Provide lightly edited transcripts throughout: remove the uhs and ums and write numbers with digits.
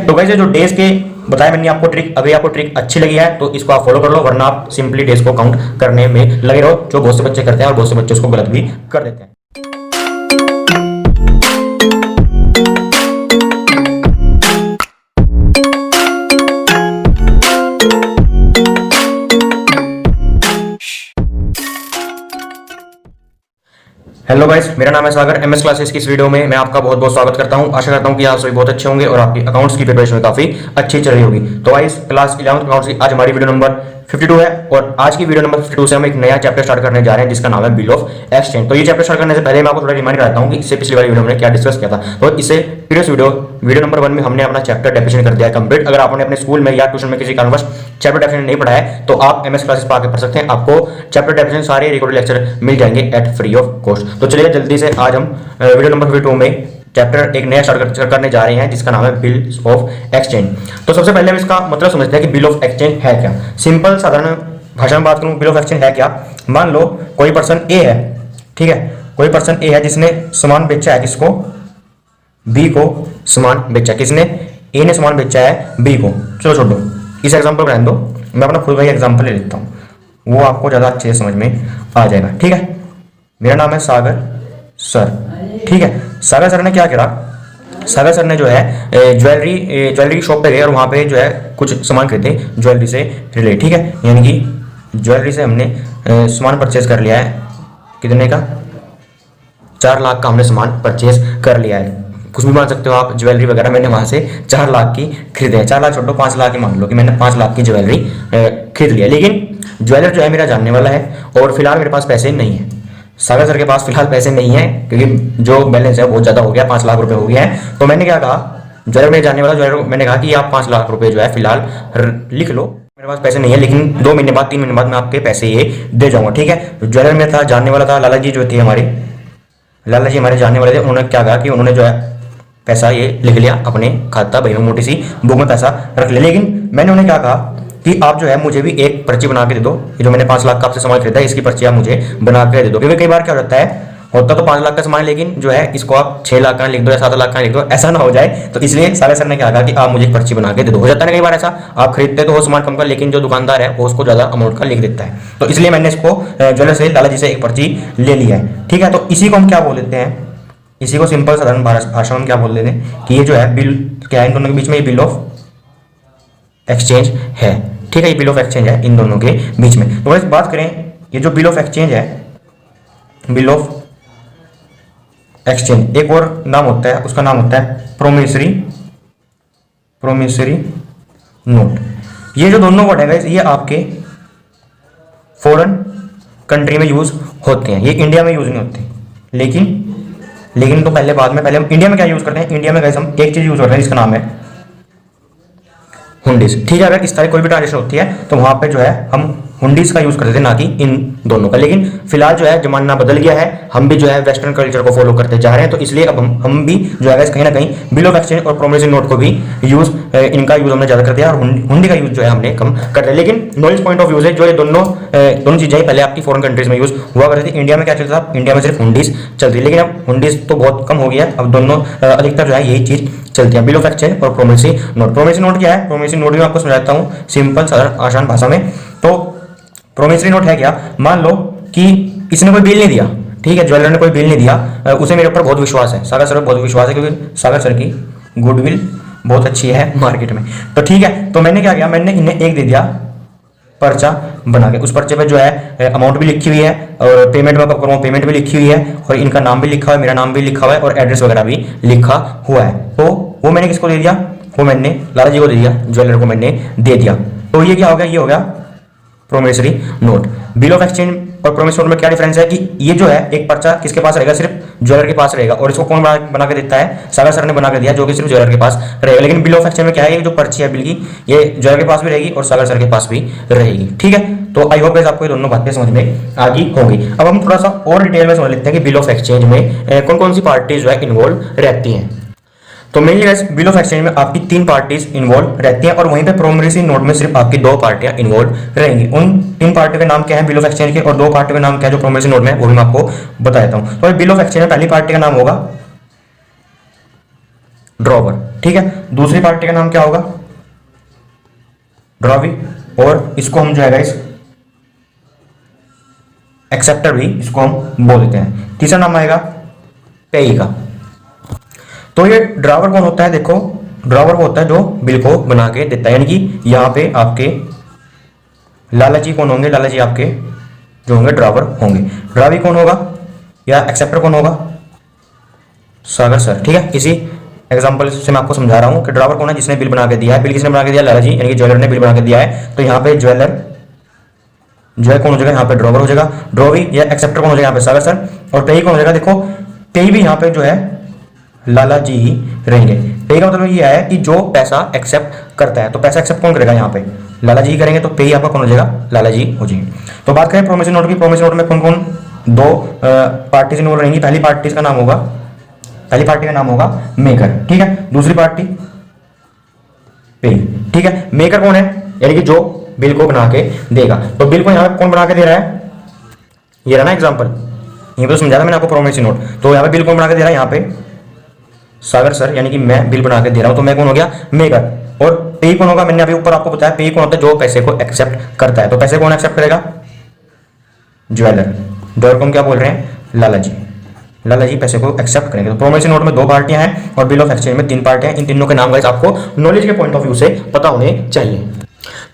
तो गाइस जो डेज के बताया मैंने आपको ट्रिक, अगर आपको ट्रिक अच्छी लगी है तो इसको आप फॉलो कर लो, वरना आप सिंपली डेज को काउंट करने में लगे रहो, जो बहुत से बच्चे करते हैं और बहुत से बच्चे उसको गलत भी कर देते हैं। हेलो गाइस, मेरा नाम है सागर। एमएस क्लासेस की इस वीडियो में मैं आपका बहुत बहुत स्वागत करता हूं। आशा करता हूं कि आप सभी बहुत अच्छे होंगे और आपकी अकाउंट्स की प्रिपरेशन काफी अच्छी चल रही होगी। तो गाइस क्लास 11th अकाउंट्स की आज हमारी वीडियो नंबर 52 है और आज की वीडियो नंबर 52 से हम एक नया चैप्टर स्टार्ट करने जा रहे हैं जिसका नाम है बिल ऑफ एक्सचेंज। तो ये चैप्टर स्टार्ट करने से पहले मैं आपको थोड़ा रिमाइंड कराता हूं कि इससे पिछली वाली वीडियो में क्या डिस्कस किया था। तो इससे प्रीवियस वीडियो नंबर 1 में हमने अपना चैप्टर डेफिनेशन कर दिया है कंप्लीट। अगर आपने अपने स्कूल में या ट्यूशन में किसी कारणवश चैप्टर डेफिनेशन नहीं पढ़ा है तो आप एमएस क्लासेस पर आके पढ़ सकते हैं। आपको चैप्टर डेफिनेशन सारे रिकॉर्डेड लेक्चर मिल जाएंगे एट फ्री ऑफ कॉस्ट। तो चलिए जल्दी से आज हम वीडियो नंबर 52 में चैप्टर एक नया स्टार्ट करने जा रहे हैं जिसका नाम है बिल ऑफ एक्सचेंज। तो सबसे पहले हम इसका मतलब समझते हैं कि बिल ऑफ एक्सचेंज है क्या। सिंपल साधारण भाषा में बात करूं, बिल ऑफ एक्सचेंज है क्या। मान लो कोई पर्सन ए है, ठीक है, कोई पर्सन ए है जिसने सामान बेचा है किसको, बी को सामान बेचा। किसने, ए ने सामान बेचा है बी को। चलो छोड़ो, इस एग्जांपल को रहने दो, मैं अपना खुद का ही एग्जांपल ले लेता हूँ, वो आपको ज़्यादा अच्छे से समझ में आ जाएगा। ठीक है, मेरा नाम है सागर सर। ठीक है, सागर सर ने क्या करा, सागर सर ने जो है ज्वेलरी की शॉप पे गए और वहाँ पे जो है कुछ सामान खरीदे ज्वेलरी से रिलेटेड। ठीक है, यानी कि ज्वेलरी से हमने सामान परचेज कर लिया है। कितने का, 4 लाख का हमने सामान परचेज कर लिया है। कुछ भी मान सकते हो आप, ज्वेलरी वगैरह मैंने वहाँ से 4 लाख की खरीदे हैं। 4 लाख छोड़ो, 5 लाख की मान लो कि मैंने 5 लाख की ज्वेलरी खरीद लिया। लेकिन ज्वेलर जो है मेरा जानने वाला है और फिलहाल मेरे पास पैसे नहीं है। सागर सर के पास फिलहाल पैसे नहीं है क्योंकि जो बैलेंस है बहुत ज़्यादा हो गया, 5 लाख रुपए हो गया है। तो मैंने क्या कहा, ज्वेलर में जानने वाला ज्वेलर, मैंने कहा कि आप 5 लाख रुपए जो है फिलहाल लिख लो, मेरे पास पैसे नहीं है लेकिन 2 महीने बाद 3 महीने बाद मैं आपके पैसे ये दे जाऊंगा। ठीक है, ज्वेलर में था, जानने वाला था, लाला जी जो थे हमारे, लाला जी हमारे जानने वाले थे। उन्होंने क्या कहा कि उन्होंने जो है पैसा ये लिख लिया अपने खाता बही में, मोटी सी बुक में पैसा रख लिया। लेकिन मैंने उन्हें क्या कहा कि आप जो है मुझे भी एक पर्ची बना के दे दो, ये जो मैंने 5 लाख का आपसे सामान खरीदा है इसकी पर्ची आप मुझे बना के दे दो। क्योंकि कई बार क्या होता है, होता तो 5 लाख का सामान लेकिन जो है इसको आप 6 लाख का लिख दो या 7 लाख का लिख दो, ऐसा ना हो जाए। तो इसलिए सागर सर ने क्या कहा कि आप मुझे एक पर्ची बना के दे दो। हो जाता है कई बार ऐसा, आप खरीदते तो हो सामान कम का लेकिन जो दुकानदार है वो उसको ज्यादा अमाउंट का लिख देता है। तो इसलिए मैंने इसको ज्वेलर से, लाला जी से एक पर्ची ले लिया है। ठीक है, तो इसी को हम क्या बोल देते हैं, इसी को सिंपल साधारण भाषा में क्या बोल देते हैं कि ये जो है बिल क्या है, इन दोनों के बीच में ये बिल ऑफ एक्सचेंज है। ठीक है, ये बिल ऑफ एक्सचेंज है इन दोनों के बीच में। तो वैसे बात करें, ये जो बिल ऑफ एक्सचेंज है, बिल ऑफ एक्सचेंज एक और नाम होता है, उसका नाम होता है प्रोमिसरी नोट। ये जो दोनों वर्ड है ये आपके फॉरेन कंट्री में यूज होते हैं, ये इंडिया में यूज नहीं होते। लेकिन तो पहले बाद में, पहले हम इंडिया में क्या यूज करते हैं, इंडिया में गाइस हम एक चीज यूज करते हैं जिसका नाम है हुंडीज। ठीक है, अगर इस तरह कोई भी ट्रांजेक्शन होती है तो वहां पे जो है हम हुंडीज का यूज करते थे, ना कि इन दोनों का। लेकिन फिलहाल जो है जमाना बदल गया है, हम भी जो है वेस्टर्न कल्चर को फॉलो करते जा रहे हैं। तो इसलिए अब हम भी जो है कहीं ना कहीं बिल ऑफ एक्सचेंज और प्रोमिसरी नोट को भी यूज, इनका यूज हमने ज्यादा कर दिया और हुंडी का यूज जो है हमने कम कर दिया। लेकिन नॉलेज पॉइंट ऑफ व्यू से जो ये दोनों चीजें पहले आपकी फॉरेन कंट्रीज में यूज हुआ करती थी। इंडिया में क्या चलता था, इंडिया में सिर्फ हुंडीज चलती है, लेकिन अब हुंडीज तो बहुत कम हो गया है, अब दोनों अधिकतर जो है यही चीज चलती है, बिल ऑफ एक्सचेंज और प्रोमिसरी नोट। प्रोमिसरी नोट क्या है, प्रोमिसरी नोट भी आपको समझाता हूँ सिंपल साधारण आसान भाषा में। तो प्रोमिसरी नोट है क्या, मान लो कि इसने कोई बिल नहीं दिया, ठीक है, ज्वेलर ने कोई बिल नहीं दिया, उसे मेरे ऊपर बहुत विश्वास है, सागर सर पर बहुत विश्वास है क्योंकि सागर सर की गुडविल बहुत अच्छी है मार्केट में। तो ठीक है, तो मैंने क्या किया, मैंने इन्हें एक दे दिया पर्चा बना के। उस पर्चे पे जो है अमाउंट भी लिखी हुई है और पेमेंट में करूँ पेमेंट भी लिखी हुई है और इनका नाम भी लिखा हुआ है, मेरा नाम भी लिखा हुआ है और एड्रेस वगैरह भी लिखा हुआ है। तो वो मैंने किसको दे दिया, वो मैंने लाला जी को दे दिया, ज्वेलर को मैंने दे दिया। तो ये क्या हो गया, ये हो गया promissory note. Bill of exchange और प्रोमिसरी नोट में क्या डिफरेंस है कि ये जो है एक पर्चा किसके पास रहेगा, सिर्फ ज्वेलर के पास रहेगा और इसको कौन बना के देता है, सागर सर ने बना के दिया, जो कि सिर्फ ज्वेलर के पास रहेगा। लेकिन बिल ऑफ एक्सचेंज में क्या है, ये जो पर्ची है बिल की, ये ज्वेलर के पास भी रहेगी और सागर सर के पास भी रहेगी। ठीक है, तो आई होप आपको ये दोनों बातें समझ में आ गई होंगी। अब हम थोड़ा सा और डिटेल में समझ लेते हैं कि बिल ऑफ एक्सचेंज में कौन कौन सी पार्टीज जो है इन्वॉल्व रहती हैं। तो mainly guys bill of exchange में आपकी 3 पार्टीज इन्वॉल्व रहती हैं और वहीं पे प्रोमिसरी नोट में सिर्फ आपकी 2 पार्टियां इन्वॉल्व रहेंगी। उन 3 पार्टियों के नाम क्या है बिल ऑफ एक्सचेंज के और 2 पार्टियों के नाम क्या है जो प्रोमिसरी नोट में है, वो भी मैं आपको बता देता हूं। तो बिल ऑफ एक्सचेंज में पहली पार्टी का नाम होगा ड्रॉवर। ठीक है, दूसरी पार्टी का नाम क्या होगा? ड्रॉवी, और इसको हम जो है गाइस एक्सेप्टर भी इसको हम बोल देते हैं। तीसरा नाम आएगा पेई का। तो ये ड्रावर कौन होता है? देखो, ड्रावर वो होता है जो बिल को बना के देता है, यानी कि यहाँ पे आपके लाला जी कौन होंगे? लाला जी आपके जो होंगे ड्रावर होंगे। ड्रावी कौन होगा या एक्सेप्टर कौन होगा? सागर सर। ठीक है, इसी एग्जांपल से मैं आपको समझा रहा हूँ कि ड्रावर कौन है? जिसने बिल बना के दिया है। बिल किसने बना के दिया? लाला जी, यानी कि ज्वेलर ने बिल बना के दिया है। तो यहाँ पे ज्वेलर जो है कौन हो जाएगा? यहाँ पे ड्रॉवर हो जाएगा। ड्रॉवी या एक्सेप्टर कौन हो जाएगा? यहाँ पे सागर सर। और पेई कौन हो जाएगा? देखो, पेई भी यहाँ पे जो है लाला जी ही रहेंगे। पेई का मतलब ये है कि जो पैसा एक्सेप्ट करता है, तो पैसा एक्सेप्ट कौन करेगा? यहाँ पे लाला जी ही करेंगे। तो पेई आपका कौन हो जाएगा? लाला जी हो जाएंगे। तो बात करें प्रोमिसरी नोट की। प्रोमिसरी नोट में कौन कौन दो पार्टीज इन्वॉल्व रहेंगी? पहली पार्टी का नाम होगा, पहली पार्टी का नाम होगा मेकर। ठीक है, दूसरी पार्टी पेई। ठीक है, मेकर कौन है? यानी कि जो बिल को बना के देगा। तो बिल को यहाँ पे कौन बना के दे रहा है? ये रहा ना एग्जांपल, यहीं पे तो समझा था मैंने आपको प्रोमिसरी नोट। तो यहाँ पे बिल कौन बना के दे रहा है? यहाँ पे सागर सर, यानी कि मैं बिल बना के दे रहा हूं। तो मैं कौन हो गया? मेकर। और पे कौन होगा? मैंने अभी ऊपर आपको बताया पे कौन होता है? जो पैसे को एक्सेप्ट करता है। तो पैसे कौन एक्सेप्ट करेगा? ज्वेलर। ज्वेलर को हम क्या बोल रहे हैं? लाला जी। लाला जी पैसे को एक्सेप्ट करेंगे। तो प्रोमिसरी नोट में दो पार्टियां हैं और बिल ऑफ एक्सचेंज में तीन पार्टियां हैं। इन तीनों के नाम गाइस आपको नॉलेज के पॉइंट ऑफ व्यू से पता होने चाहिए।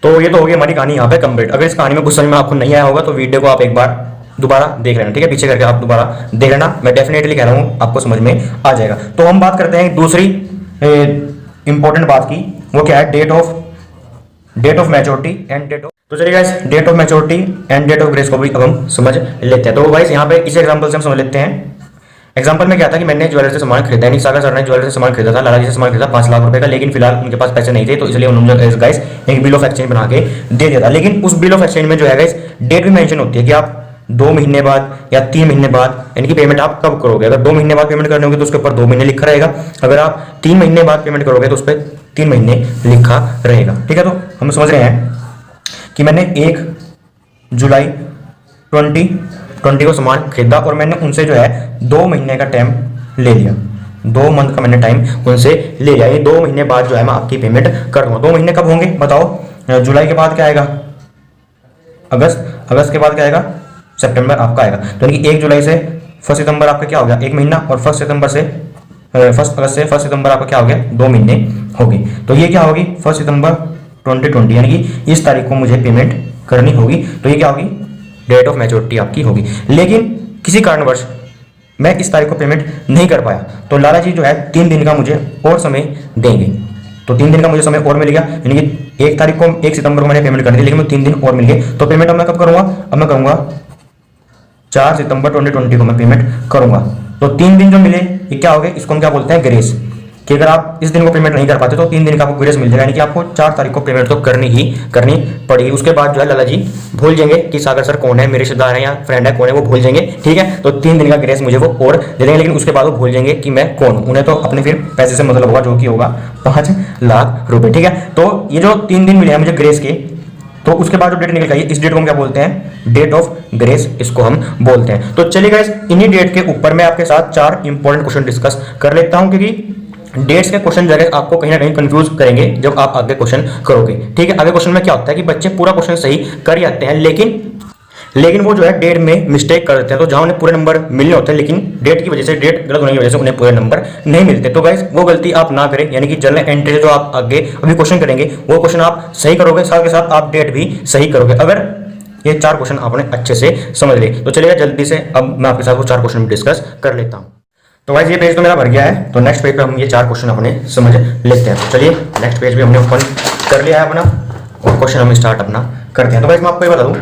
तो ये तो हो गई हमारी कहानी यहाँ पे कंप्लीट। अगर इस कहानी में कुछ समझ में आपको नहीं आया होगा तो वीडियो को आप एक बार दोबारा देख लेना। ठीक है, पीछे करके आप दोबारा देख लेना। मैं डेफिनेटली कह रहा हूँ आपको समझ में आ जाएगा। तो हम बात करते हैं दूसरी इंपॉर्टेंट बात की। वो क्या है? Date of maturity and date of. तो चलिए guys, date of maturity and date of grace को भी अब हम समझ लेते हैं। तो गाइस यहाँ पे इस एग्जांपल से हम समझ लेते हैं। एग्जांपल में क्या था कि मैंने ज्वेलर से सामान खरीदा, यानी सागर सर ने ज्वेलर से सामान खरीदा था, लाला जी से सामान खरीदा 5 लाख रुपए का। लेकिन फिलहाल उनके पास पैसे नहीं थे, तो इसलिए उन्होंने गाइस एक बिल ऑफ एक्सचेंज बना के दे दिया था। लेकिन उस बिल ऑफ एक्सचेंज में जो है गाइस डेट भी मेंशन होती है कि आप 2 महीने बाद या 3 महीने बाद, यानी कि पेमेंट आप कब करोगे। अगर 2 महीने बाद पेमेंट करने होगी तो उसके ऊपर 2 महीने लिखा रहेगा। अगर आप 3 महीने बाद पेमेंट करोगे तो उस पर 3 महीने लिखा रहेगा। ठीक है, तो हम समझ रहे हैं कि मैंने 1 जुलाई 2020 को सामान खरीदा और मैंने उनसे जो है 2 महीने का टाइम ले लिया। 2 मंथ का मैंने टाइम उनसे ले लिया। ये 2 महीने बाद जो है मैं आपकी पेमेंट कर दूंगा। 2 महीने कब होंगे बताओ? जुलाई के बाद क्या आएगा? अगस्त के बाद क्या आएगा? सितंबर आपका आएगा। तो यानी कि 1 जुलाई से 1 सितंबर आपका क्या हो गया? 1 महीना। और 1 अगस्त से 1 सितंबर आपका क्या हो गया? 2 महीने हो गए। तो ये क्या होगी? 1 सितंबर 2020, यानी कि इस तारीख को मुझे पेमेंट करनी होगी। तो ये क्या होगी? डेट ऑफ मैच्योरिटी आपकी होगी। लेकिन किसी कारणवश मैं इस तारीख को पेमेंट नहीं कर पाया, तो लाला जी जो है 3 दिन का मुझे और समय देंगे। तो 3 दिन का मुझे समय और मिल गया, यानी कि 1 तारीख को 1 सितंबर को मैंने पेमेंट करनी थी, लेकिन मुझे 3 दिन और मिल गए। तो पेमेंट अब मैं कब करूंगा? अब मैं करूंगा 4 सितंबर 2020 को मैं पेमेंट करूंगा। तो 3 दिन जो मिले ये क्या हो गए? इसको हम क्या बोलते हैं? ग्रेस। कि अगर आप इस दिन को पेमेंट नहीं कर पाते तो 3 दिन का आपको ग्रेस मिल जाएगा, यानी कि आपको 4 तारीख को पेमेंट तो करनी पड़ेगी। उसके बाद जो है लाला जी भूल जाएंगे कि सागर सर कौन है, मेरे रिश्तेदार हैं या फ्रेंड है, कौन है, वो भूल जाएंगे। ठीक है, तो 3 दिन का ग्रेस मुझे वो और दे देंगे, लेकिन उसके बाद वो भूल जाएंगे कि मैं कौन हूं। उन्हें तो अपने फिर पैसे से मतलब होगा, जो कि होगा 5 लाख रुपए। ठीक है, तो ये जो 3 दिन मिले हैं मुझे ग्रेस के, तो उसके बाद जो डेट निकल गई, इस डेट को हम क्या बोलते हैं? डेट ऑफ ग्रेस इसको हम बोलते हैं। तो चलिए गाइस, इन्हीं डेट के ऊपर मैं आपके साथ 4 इंपॉर्टेंट क्वेश्चन डिस्कस कर लेता हूं, क्योंकि डेट्स के क्वेश्चन जगह आपको कहीं ना कहीं कंफ्यूज करेंगे जब आप आगे क्वेश्चन करोगे। ठीक है, आगे क्वेश्चन में क्या होता है कि बच्चे पूरा क्वेश्चन सही कर जाते हैं, लेकिन वो जो है डेट में मिस्टेक कर देते हैं। तो जहां उन्हें पूरे नंबर मिलने होते हैं, लेकिन डेट की वजह से, डेट गलत होने की वजह से उन्हें पूरे नंबर नहीं मिलते। तो गाइस वो गलती आप ना करें, यानी कि जर्नल एंट्री जो आप आगे अभी क्वेश्चन करेंगे वो क्वेश्चन आप सही करोगे, साथ के साथ आप डेट भी सही करोगे, अगर ये 4 क्वेश्चन आपने अच्छे से समझ लिए। तो चलिए जल्दी से अब मैं आपके साथ वो 4 क्वेश्चन डिस्कस कर लेता हूँ। तो गाइस ये पेज तो मेरा भर गया है, तो नेक्स्ट पेज पे हम ये 4 क्वेश्चन अपने समझ लेते हैं। तो चलिए नेक्स्ट पेज भी हमने ओपन कर लिया है अपना, और क्वेश्चन हम स्टार्ट अपना करते हैं। तो गाइस मैं आपको ये बता दूं,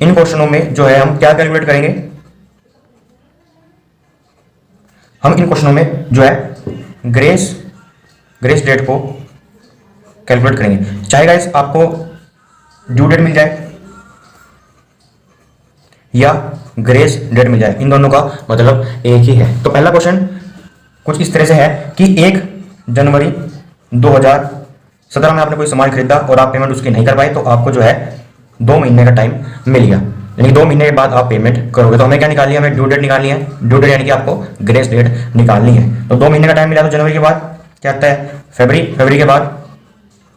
इन क्वेश्चनों में जो है हम क्या कैलकुलेट करेंगे? हम इन क्वेश्चनों में जो है ग्रेस डेट को कैलकुलेट करेंगे। चाहे गाइस आपको ड्यू डेट मिल जाए या ग्रेस डेट मिल जाए, इन दोनों का मतलब एक ही है। तो पहला क्वेश्चन कुछ इस तरह से है कि 1 जनवरी 2017 में आपने कोई सामान खरीदा और आप पेमेंट उसकी नहीं कर पाए, तो आपको जो है 2 महीने का टाइम मिल गया, यानी 2 महीने के बाद आप पेमेंट करोगे। तो हमें क्या निकाल लिया? हमें ड्यू डेट निकालनी है। ड्यू डेट यानी कि आपको ग्रेस डेट निकालनी है। तो 2 महीने का टाइम मिला तो जनवरी के बाद क्या आता है फरवरी, फरवरी के बाद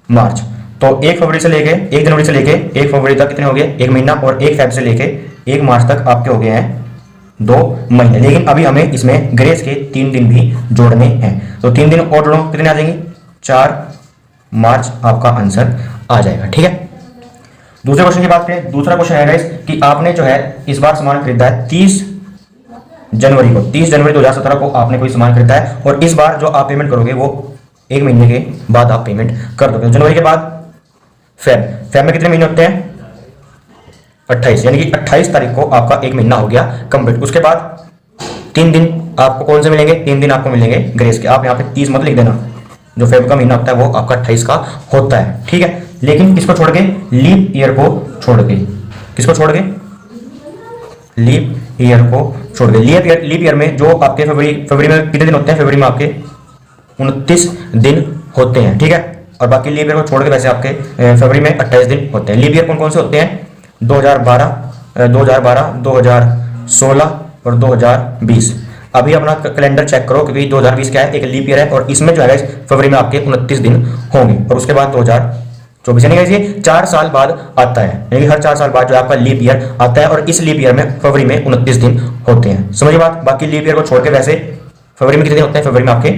मार्च। तो 1 फरवरी से लेके 1 जनवरी से लेके 1 फरवरी तक कितने हो गए, 1 महीना, और 1 फरवरी से लेके 1 मार्च तक आपके हो गए हैं 2 महीने। लेकिन अभी हमें इसमें ग्रेस के 3 दिन भी जोड़ने हैं, तो 3 दिन और जोड़ो, कितने आ जाएंगे, 4 मार्च आपका आंसर आ जाएगा। ठीक है, दूसरे क्वेश्चन की बात करें। दूसरा क्वेश्चन है गाइस कि आपने जो है इस बार सामान खरीदा है 30 जनवरी को, 30 जनवरी 2017 को आपने कोई सामान खरीदा है, और इस बार जो आप पेमेंट करोगे वो 1 महीने के बाद आप पेमेंट कर दोगे। जनवरी के बाद फेब में कितने महीने होते हैं, 28, यानी कि 28 तारीख को आपका 1 महीना हो गया कंप्लीट। उसके बाद 3 दिन आपको कौन से मिलेंगे, 3 दिन आपको मिलेंगे ग्रेस के। आप यहाँ पे 30 मत लिख देना, जो फेब का महीना होता है वो आपका 28 का होता है। ठीक है, लेकिन किसको छोड़ के, लीप ईयर को छोड़ के, किसको छोड़ के, लीप ईयर को छोड़ के। लीप ईयर में जो आपके फरवरी में कितने दिन होते हैं, फरवरी में आपके 29 दिन होते हैं। ठीक है, और बाकी लीप ईयर को छोड़ के वैसे आपके फरवरी में 28 दिन होते हैं। लीप ईयर कौन कौन से होते हैं, 2012, 2016 और 2020। अभी अपना कैलेंडर चेक करो, क्योंकि 2020 क्या है, एक लीप ईयर है, और इसमें जो है फरवरी में आपके 29 दिन होंगे, और उसके बाद 2024, यानी कि 4 साल बाद आता है, यानी हर 4 साल बाद जो आपका लीप ईयर आता है, और इस लीप ईयर में फरवरी में 29 दिन होते हैं। समझिए बात। बाकी लीप ईयर को छोड़ के वैसे फरवरी में कितने दिन होते हैं, फरवरी में आपके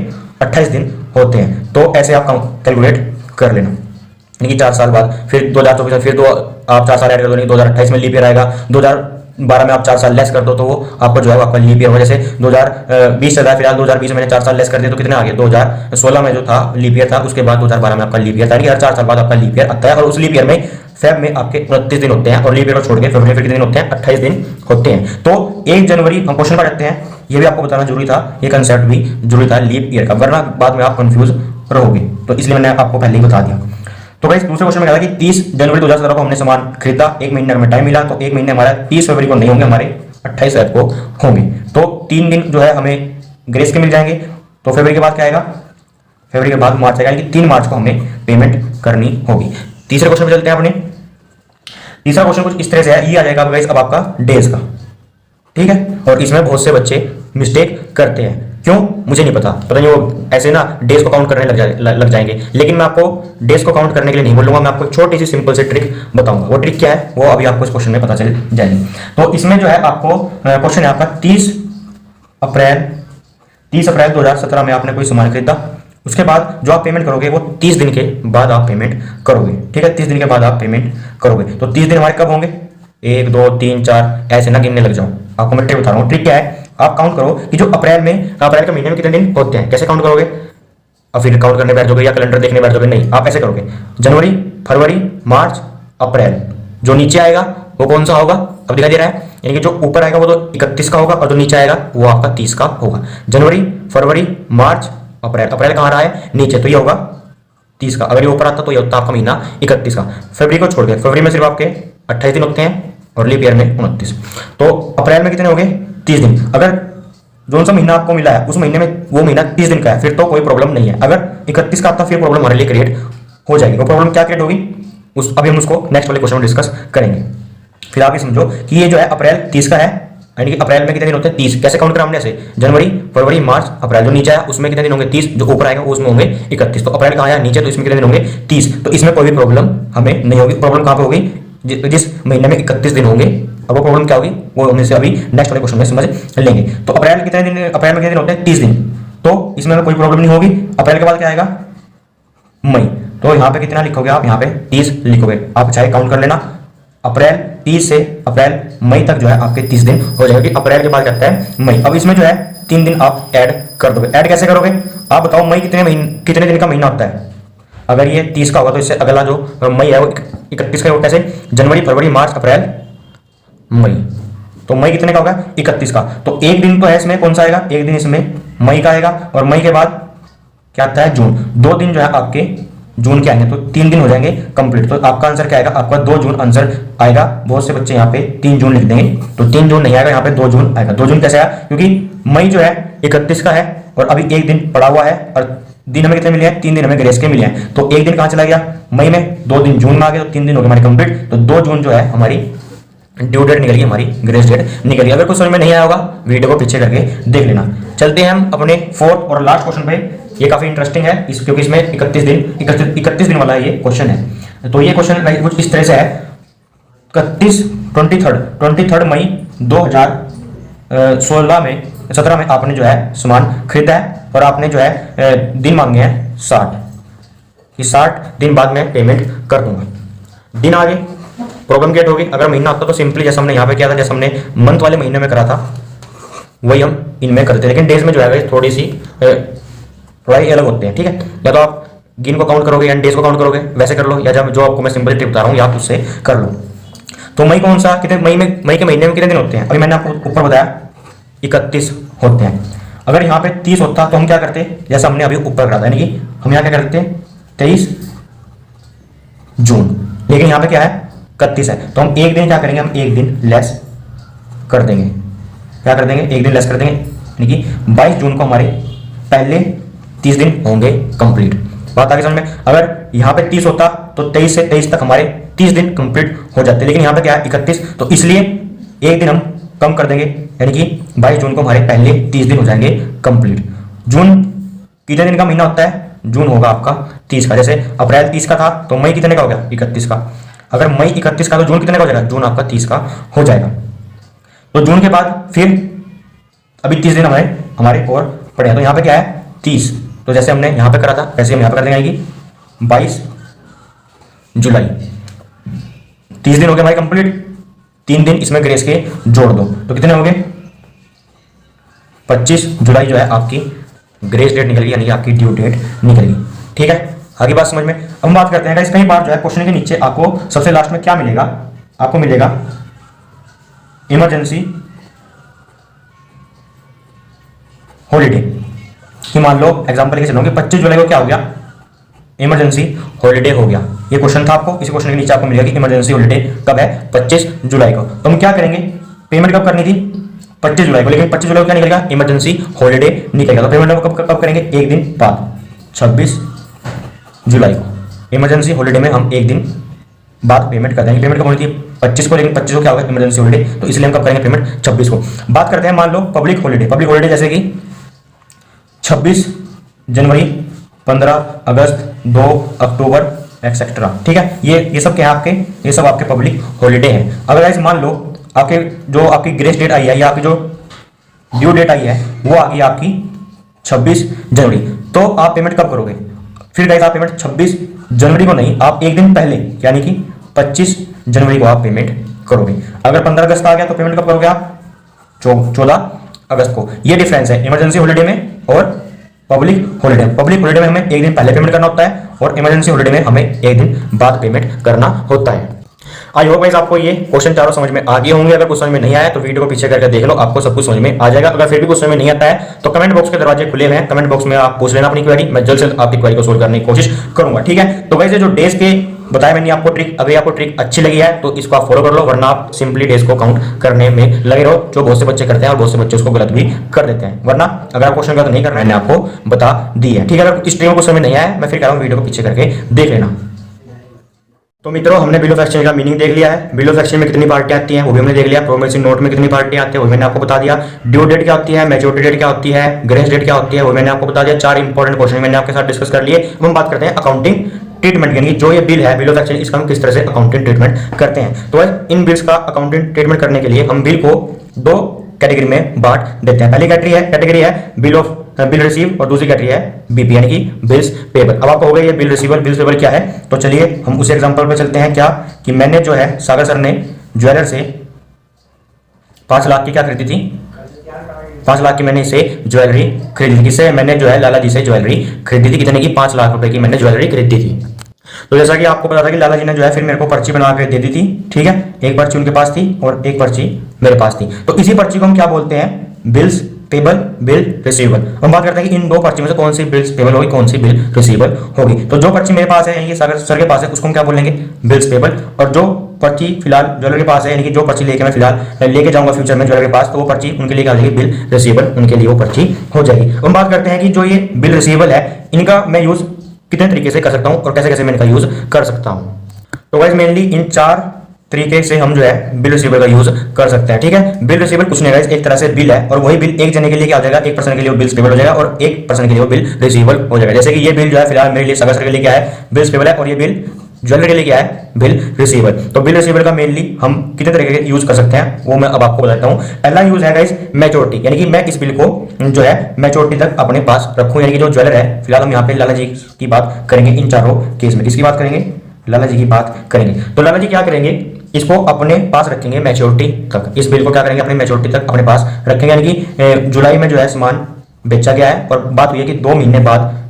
28 दिन होते हैं। तो ऐसे आप कैलकुलेट कर लेना, यानी कि 4 साल बाद फिर 2024 में फिर आप 4 साल ऐड कर दो, नहीं 2028 में लीप ईयर आएगा, 2012 में आप 4 साल लेस कर दो, तो वो आपको जो है आपका लीप ईयर हो। जैसे 2020 चल रहा है फिलहाल, 2020 में मैंने 4 साल लेस कर दिया, तो कितने आ गए, 2016 में जो था लीप ईयर था, उसके बाद 2012 में आपका लीप ईयर था, यानी हर 4 साल बाद आपका लीप ईयर आता है। और उस लीप ईयर में फेब में आपके 29 दिन होते हैं, और लीप ईयर को छोड़ के फरवरी में कितने दिन होते हैं, 28 दिन होते हैं। तो 1 जनवरी हम क्वेश्चन पर रखते हैं, ये भी आपको बताना जरूरी था, ये कंसेप्ट भी जरूरी था लीप ईयर का, वरना बाद में आप कंफ्यूज रहोगे, तो इसलिए मैंने आपको पहले ही बता दिया। तो गाइस दूसरे क्वेश्चन में कहा था कि 30 जनवरी 2017 को हमने सामान खरीदा, 1 महीने हमें टाइम मिला, तो 1 महीने हमारा 30 फरवरी को नहीं होंगे, हमारे 28 फरवरी को होंगे। तो 3 दिन जो है हमें ग्रेस के मिल जाएंगे। तो फरवरी के बाद क्या आएगा, फरवरी के बाद मार्च आएगा, यानी कि 3 मार्च को हमें पेमेंट करनी होगी। तीसरे क्वेश्चन में चलते हैं अपने। तीसरा क्वेश्चन कुछ इस तरह से है, ये आ जाएगा गाइस अब आपका डेज का। ठीक है, और इसमें बहुत से बच्चे मिस्टेक करते हैं, क्यों मुझे नहीं पता नहीं, वो ऐसे ना डेज को काउंट करने लग जाएंगे। लेकिन मैं आपको डेज को काउंट करने के लिए नहीं बोलूंगा, मैं आपको एक छोटी सी सिंपल सी ट्रिक बताऊंगा। वो ट्रिक क्या है वो अभी आपको इस क्वेश्चन में पता चल जाएगी। तो इसमें जो है आपको क्वेश्चन है आपका 30 अप्रैल 2017 में आपने कोई सामान खरीदा, उसके बाद जो आप पेमेंट करोगे वो 30 दिन के बाद आप पेमेंट करोगे। ठीक है, 30 दिन के बाद आप पेमेंट करोगे। तो 30 दिन हमारे कब होंगे, 1 2 3 4 ऐसे ना गिनने लग जाओ। आपको मैं ट्रिक बता रहा हूँ। ट्रिक क्या है, आप काउंट करो कि जो अप्रैल के महीने में कितने दिन होते हैं। कैसे काउंट करोगे, अब फिर काउंट करने बैठ जाओगे या कैलेंडर देखने बैठ जाओगे, नहीं, आप ऐसे करोगे, जनवरी फरवरी मार्च अप्रैल, जो नीचे आएगा वो कौन सा होगा, अब दिखाई दे रहा है, यानी कि जो ऊपर आएगा वो तो 31 का होगा, और जो नीचे आएगा वो आपका 30 का होगा। जनवरी फरवरी मार्च अप्रैल, अप्रैल कहाँ रहा है नीचे, तो ये होगा 30 का। अगर ये ऊपर आता तो ये होता आपका महीना 31 का। फरवरी को छोड़ के, फरवरी में सिर्फ आपके 28 दिन होते हैं, और लीप ईयर में 29। तो अप्रैल में कितने हो गए, 30 दिन। अगर जो सा महीना आपको मिला है उस महीने में वो महीना 30 दिन का है, फिर तो कोई प्रॉब्लम नहीं है। अगर 31 का आता फिर प्रॉब्लम हमारे लिए क्रिएट हो जाएगी। वो प्रॉब्लम क्या क्रिएट होगी, अभी हम उसको नेक्स्ट वाले क्वेश्चन में डिस्कस करेंगे। फिर आप ये समझो कि ये जो है अप्रैल 30 का है, यानी कि अप्रैल में कितने दिन होते हैं, 30। कैसे काउंट करा हमने, ऐसे जनवरी फरवरी मार्च अप्रैल, जो नीचे आया उसमें कितने दिन होंगे, 30, जो ऊपर आएगा उसमें होंगे 31। तो अप्रैल कहाँ आया नीचे, तो इसमें कितने दिन होंगे, 30। तो इसमें कोई भी प्रॉब्लम हमें नहीं होगी। प्रॉब्लम कहाँ पे होगी, जिस महीने में 31 दिन होंगे। अब वो प्रॉब्लम क्या होगी वो हम इसे अभी नेक्स्ट वाले क्वेश्चन में समझ लेंगे। तो अप्रैल में कितने दिन होते हैं, 30 दिन। तो इसमें कोई प्रॉब्लम नहीं होगी। अप्रैल के बाद क्या आएगा, मई। तो यहाँ पे कितना लिखोगे आप, यहाँ पे 30 लिखोगे, आप चाहे काउंट कर लेना। अप्रैल 30 से अप्रैल मई तक जो है आपके 30 दिन हो जाएगा, कि अप्रैल के बाद कहता है मई। अब इसमें जो है 3 दिन आप ऐड कर दोगे। ऐड कैसे करोगे, आप बताओ मई कितने दिन का महीना होता है। अगर ये 30 का होगा तो इससे अगला जो मई है वो 31 का होता है। ऐसे जनवरी फरवरी मार्च अप्रैल मई, तो मई कितने का होगा, 31 का। तो एक दिन तो है इसमें कौन सा आएगा, एक दिन इसमें मई का आएगा, और मई के बाद क्या आता है, जून। 2 दिन जो है आपके जून के आएंगे, तो 3 दिन हो जाएंगे कंप्लीट। तो आपका आंसर क्या आएगा, आपका 2 जून आंसर आएगा। बहुत से बच्चे यहाँ पे 3 जून लिख देंगे, तो 3 जून नहीं आएगा, यहाँ पे 2 जून आएगा। 2 जून कैसे आया, क्योंकि मई जो है 31 का है, और अभी एक दिन पड़ा हुआ है, और दिन हमें कितने मिले हैं, 3 दिन हमें ग्रेस के मिले हैं। तो एक दिन कहाँ चला गया, मई में, 2 दिन जून में आ गए, तो 3 दिन हो गए हमारे कंप्लीट। तो 2 जून जो है हमारी ड्यू डेट निकल गई, हमारी ग्रेस डेट निकल गई। अगर कुछ समझ में नहीं आया होगा वीडियो को पीछे करके देख लेना। चलते हैं हम अपने 4th और लास्ट क्वेश्चन पे। ये काफ़ी इंटरेस्टिंग है क्योंकि इसमें 31 दिन वाला ये क्वेश्चन है। तो ये क्वेश्चन कुछ इस तरह से है, 23 मई 2016 में 17 में आपने जो है सामान खरीदा है और आपने जो है दिन मांगे हैं 60 कि 60 दिन बाद मैं पेमेंट कर दूंगा। दिन आगे प्रॉब्लम गेट होगी। अगर महीना होता तो सिंपली जैसे हमने यहाँ पे किया था, जैसे हमने मंथ वाले महीने में करा था वही हम इनमें करते हैं, लेकिन डेज में जो है थोड़ी सी थोड़ा ही अलग होते हैं। ठीक है, या तो आप दिन को काउंट करोगे या डेज को काउंट करोगे, वैसे कर लो, या जब जो आपको मैं सिंपल टिप बता रहा हूँ या आप उससे कर लो। तो मई कौन सा, कितने मई के महीने में कितने दिन होते हैं? अभी मैंने आपको ऊपर बताया 31 होते हैं। अगर यहाँ पे 30 होता तो हम क्या करते, जैसा हमने अभी ऊपर करा था, यानी कि हम यहाँ क्या करते 23 जून, लेकिन यहाँ पे क्या है 31 है, तो हम एक दिन क्या करेंगे, हम एक दिन लेस कर देंगे। क्या कर देंगे, एक दिन लेस कर देंगे, यानी कि 22 जून को हमारे पहले 30 दिन होंगे कंप्लीट। बात आगे समझ में। अगर यहाँ पे 30 होता तो 23 से 23 तक हमारे 30 दिन कंप्लीट हो जाते, लेकिन यहाँ पे क्या है 31, तो इसलिए एक दिन हम कम कर देंगे, यानी कि 22 जून को हमारे पहले 30 दिन हो जाएंगे कंप्लीट। जून कितने दिन का महीना होता है? जून होगा आपका 30 का। जैसे अप्रैल 30 का था तो मई कितने का हो गया 31 का। अगर मई 31 का तो जून कितने का हो जाएगा, जून आपका 30 का हो जाएगा। तो जून के बाद फिर अभी 30 दिन हमारे और पड़े हैं, तो यहाँ पे क्या है 30, तो जैसे हमने यहाँ पे करा था वैसे हम यहाँ पे कर देंगे, आएगी 22 जुलाई। 30 दिन हो गए हमारे कंप्लीट, 3 दिन इसमें ग्रेस के जोड़ दो तो कितने हो गए 25 जुलाई जो है आपकी ग्रेस डेट निकल गई, यानी आपकी ड्यू डेट निकल गई। ठीक है, आगे बात समझ में। अब हम बात करते हैं, कई बार जो है क्वेश्चन के नीचे आपको सबसे लास्ट में क्या मिलेगा, आपको मिलेगा इमरजेंसी हॉलीडे। कि मान लो एग्जांपल के चलोगे 25 जुलाई को क्या हो गया, इमरजेंसी हॉलीडे हो गया। ये क्वेश्चन था आपको, इस क्वेश्चन के नीचे आपको मिलेगा कि इमरजेंसी हॉलीडे कब है, 25 जुलाई को। तो हम क्या करेंगे, पेमेंट कब करनी थी 25 जुलाई को, लेकिन 25 जुलाई को क्या निकलेगा, इमरजेंसी हॉलीडे निकलेगा। तो पेमेंट कब करेंगे, एक दिन बाद 26 जुलाई को। इमरजेंसी हॉलीडे में हम एक दिन बाद पेमेंट कर देंगे। पेमेंट कब होनी थी 25 को, लेकिन 25 को क्या होगा इमरजेंसी हॉलीडे, तो इसलिए हम कब करेंगे पेमेंट 26 को। बात करते हैं मान लो पब्लिक हॉलीडे जैसे कि 26 जनवरी, 15 अगस्त, 2 अक्टूबर एक्सेट्रा। ठीक है, ये सब क्या है आपके, ये सब आपके पब्लिक हॉलीडे हैं। अगर ऐसे मान लो आपकी ग्रेस डेट आई है या आपकी जो ड्यू डेट आई है वो आ गई आपकी 26 जनवरी, तो आप पेमेंट कब करोगे, फिर गाइस आप पेमेंट 26 जनवरी को नहीं, आप एक दिन पहले यानी कि 25 जनवरी को आप पेमेंट करोगे। अगर 15 अगस्त आ गया तो पेमेंट कब करोगे आप 14 अगस्त को। ये डिफरेंस है इमरजेंसी हॉलीडे में और पब्लिक हॉलीडे में हमें एक दिन पहले पेमेंट करना होता है और इमरजेंसी हॉलीडे में हमें एक दिन बाद पेमेंट करना होता है। आई होप गाइस आपको ये क्वेश्चन चारों समझ में आ गए होंगे। अगर कुछ समझ में नहीं आया तो वीडियो को पीछे करके देख लो, आपको सब कुछ समझ में आ जाएगा। अगर फिर भी कुछ समझ में नहीं आता है तो कमेंट बॉक्स के दरवाजे खुले हुए हैं, कमेंट बॉक्स में आप पूछ लेना अपनी क्वेरी, मैं जल्द से जल्द आपकी क्वेरी को सोल्व करने की कोशिश करूंगा। ठीक है, तो गाइस जो डेज के बताया मैंने आपको ट्रिक, अगर आपको ट्रिक अच्छी लगी है तो इसको आप फॉलो कर लो, वरना आप सिंपली डेज को काउंट करने में लगे रहो, जो बहुत से बच्चे करते हैं और बहुत से बच्चे उसको गलत भी कर देते हैं। वरना अगर आप क्वेश्चन गलत नहीं कर रहे हैं, मैंने आपको बता दी है। ठीक है, अगर इस ट्रिक को समझ नहीं आया मैं फिर कह रहा हूँ वीडियो को पीछे करके देख लेना। तो मित्रों हमने बिल ऑफ एक्सचेंज का मीनिंग देख लिया है, बिल ऑफ एक्सचेंज में कितनी पार्टियां आती हैं वो भी हमने देख लिया, प्रोमिसरी नोट में कितनी पार्टियां आती है वो मैंने आपको बता दिया, ड्यू डेट क्या होती है, मैच्योरिटी डेट क्या होती है, ग्रेस डेट क्या होती है वो मैंने आपको बता दिया। 4 इंपॉर्टेंट क्वेश्चन मैंने आपके साथ डिस्कस कर लिए। अब हम बात करते हैं अकाउंटिंग ट्रीटमेंट, यानी जो ये बिल है बिल ऑफ एक्सचेंज, इसका हम किस तरह से अकाउंटिंग ट्रीटमेंट करते हैं। तो इन बिल्स का अकाउंटिंग ट्रीटमेंट करने के लिए हम बिल को 2 कैटेगरी में बांट देते हैं। पहली कैटेगरी है बिल रिसीव और दूसरी कैटेगरी है बीपी यानी कि बिल्स पेबल। अब आपको हो गया ये बिल रिसीवर बिल्स पेबल क्या है, तो चलिए हम उस एग्जांपल पे चलते हैं। क्या कि मैंने जो है सागर सर ने ज्वेलर से 5 लाख की क्या खरीदी थी, 5 लाख की मैंने इसे ज्वेलरी खरीदी थी। किससे, मैंने जो है लाला जी से ज्वेलरी खरीदी थी, कितने की 5 लाख रुपए की मैंने ज्वेलरी खरीदी थी। तो जैसा कि आपको पता था कि लाला जी ने जो है फिर मेरे को पर्ची बना के दे दी थी। ठीक है, एक पर्ची उनके पास थी और एक पर्ची मेरे पास थी, तो इसी पर्ची को हम क्या बोलते हैं, बिल्स पेबल बिल रिसीवेबल। हम बात करते हैं कि इन 2 पर्ची में से कौन सी बिल्स पेबल होगी, कौन सी बिल रिसीवेबल होगी। तो जो पर्ची मेरे पास है यानी कि सागर सर के पास है उसको हम क्या बोलेंगे, बिल्स पेबल, और जो पर्ची फिलहाल ज्वेलर के पास है यानी कि जो पर्ची लेके मैं फिलहाल लेके जाऊंगा फ्यूचर में ज्वेलर के पास, तो वो पर्ची उनके लिए क्या हो जाएगी, बिल रिसीवेबल, उनके लिए वो पर्ची हो जाएगी। हम बात करते हैं कि जो ये बिल रिसीवेबल है इनका मैं यूज कितने तरीके से कर सकता हूँ और कैसे कैसे मैं इनका यूज कर सकता हूँ। तो गाइस मेनली इन 4 तरीके से हम जो है बिल रिसीवेबल का यूज कर सकते हैं। ठीक है, बिल रिसीवेबल कुछ नहीं है, एक तरह से बिल है और वही बिल एक जने के लिए क्या हो जाएगा, एक पर्सन के लिए बिल रिसीवेबल हो जाएगा और एक पर्सन के लिए बिल रिसीवेबल हो जाएगा। जैसे कि ये बिल जो है फिलहाल मेरे लिए सगा सर के लिए क्या है, बिल रिसीवेबल है और ये बिल ज्वेलरी के लिए क्या है, बिल रिसीवेबल। तो बिल रिसीवेबल का मेनली हम कितने तरीके के यूज कर सकते हैं वो मैं अब आपको बताता हूं। पहला यूज है गाइस मैच्योरिटी, यानी कि मैं इस बिल को जो है मैच्योरिटी तक अपने पास रखूं, यानी कि जो ज्वेलर है, फिलहाल हम यहाँ पे लाला जी की बात करेंगे इन चारों केस में। किसकी बात करेंगे, लाला जी की बात करेंगे। तो लाला जी क्या करेंगे, इसको अपने पास रखेंगे मैच्योरिटी तक, इस बिल को क्या करेंगे, अपने मैच्योरिटी तक अपने पास रखेंगे। यानी कि जुलाई में जो है सामान बेचा गया है और बात हुई है कि 2 महीने बाद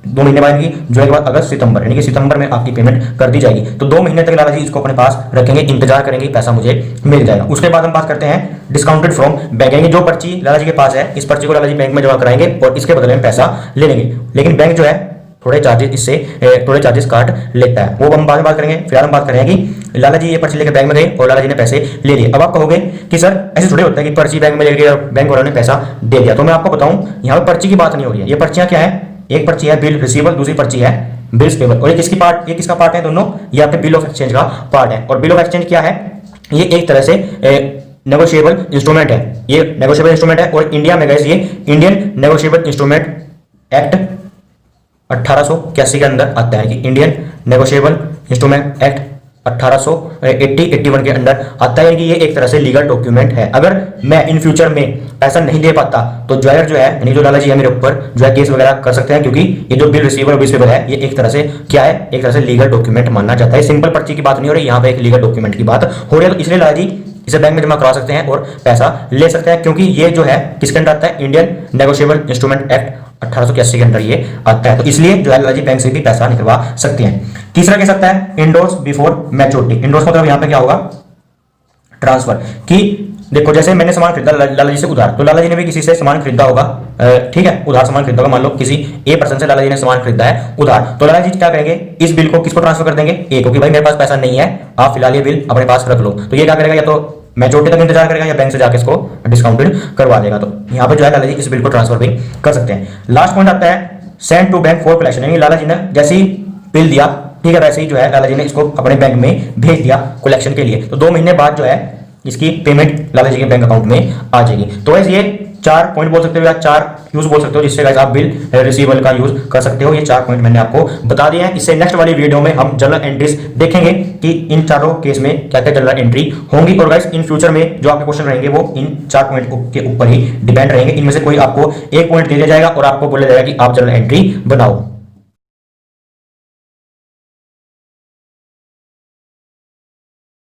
2 महीने बाद की जुलाई के बाद अगस्त सितंबर, यानी कि सितंबर में आपकी पेमेंट कर दी जाएगी। तो 2 महीने तक लाला जी इसको अपने पास रखेंगे, इंतजार करेंगे, पैसा मुझे मिल जाएगा। उसके बाद हम बात करते हैं डिस्काउंटेड फ्रॉम बैंक, यानी जो पर्ची लाला जी के पास है, इस पर्ची को लाला जी बैंक में जमा कराएंगे और इसके बदले में पैसा ले लेंगे। लेकिन बैंक जो है थोड़े चार्जेस काट लेता है, वो हम बाद में बात करेंगे। फिलहाल हम बात करेंगे कि लाला जी ये पर्ची लेकर बैंक में गए और लाला जी ने पैसे ले लिए। अब आप कहोगे कि सर ऐसे थोड़े होता है कि पर्ची बैंक में लेके और बैंक वालों ने पैसा दे दिया। तो मैं आपको बताऊं, यहाँ पर पर्ची की बात नहीं हो रही है। ये पर्चियां क्या है, एक पर्ची है बिल रिसीवेबल, दूसरी पर्ची है बिल पेबल। और ये किसका पार्ट है, दोनों ये आपके बिल ऑफ एक्सचेंज का पार्ट है। और बिल ऑफ एक्सचेंज क्या है, ये एक तरह से नेगोशिएबल इंस्ट्रूमेंट है, ये नेगोशिएबल इंस्ट्रूमेंट है। और इंडिया में गाइस ये इंडियन नेगोशिएबल इंस्ट्रूमेंट एक्ट 1881 के अंदर आता है, कि इंडियन नेगोशिएबल इंस्ट्रूमेंट एक्ट 1881 के अंदर आता है कि ये एक तरह से लीगल डॉक्यूमेंट है। अगर मैं इन फ्यूचर में पैसा नहीं दे पाता तो ज्वेलर जो है, यानी जो लाला जी है मेरे ऊपर जो है केस वगैरह कर सकते हैं, क्योंकि ये जो बिल रिसीवर बिल पेबल है ये एक तरह से क्या है, एक तरह से लीगल डॉक्यूमेंट माना जाता है। सिंपल पर्ची की बात नहीं हो रही, यहाँ पे एक लीगल डॉक्यूमेंट की बात हो रही है। तो इसलिए लाला जी इसे बैंक में जमा करा सकते हैं और पैसा ले सकते हैं, क्योंकि ये जो है किसके अंदर आता है, इंडियन नेगोशिएबल इंस्ट्रूमेंट एक्ट 1881 के अंदर ये आता है। तो इसलिए जो है लाला जी बैंक से भी पैसा निकलवा सकते हैं। तीसरा कह सकता है इंडोर्स बिफोर मैच्योरिटी। इंडोर्स मतलब यहाँ पे क्या होगा, ट्रांसफर। कि देखो जैसे मैंने सामान खरीदा लाला जी से उधार, तो लाला जी ने भी किसी से सामान खरीदा होगा, ठीक है, उधार सामान खरीदा होगा। मान लो किसी ए पर्सन से लाला जी ने सामान खरीदा है उधार, तो लाला जी क्या करेंगे, इस बिल को किसको ट्रांसफर कर देंगे, ए को, कि भाई मेरे पास पैसा नहीं है, आप फिलहाल ये बिल अपने पास रख लो। तो ये क्या करेगा, या तो मैच्योरिटी तक इंतजार करेगा या बैंक से जाके इसको डिस्काउंटेड करवा देगा। तो यहाँ पे जो है लाला जी इस बिल को ट्रांसफर भी कर सकते हैं। लास्ट पॉइंट आता है send to bank for collection, यानी लाला जी ने जैसे ही बिल दिया, ठीक है, वैसे ही जो है लाला जी ने इसको अपने बैंक में भेज दिया कलेक्शन के लिए। तो 2 महीने बाद जो है इसकी पेमेंट लाला जी के बैंक अकाउंट में आ जाएगी। तो वैसे ये 4 पॉइंट बोल सकते हो या 4 यूज बोल सकते हो जिससे गाइस आप बिल रिसीवेबल का यूज कर सकते हो। ये 4 पॉइंट मैंने आपको बता दिए हैं। इससे नेक्स्ट वाली वीडियो में हम जर्नल एंट्रीज देखेंगे कि इन चारों केस में क्या क्या जर्नल एंट्री होंगी। और गाइस इन फ्यूचर में जो आपके क्वेश्चन रहेंगे वो इन 4 पॉइंट के ऊपर ही डिपेंड रहेंगे। इनमें से कोई आपको एक पॉइंट दे दिया जाएगा और आपको बोला जाएगा कि आप जर्नल एंट्री बनाओ।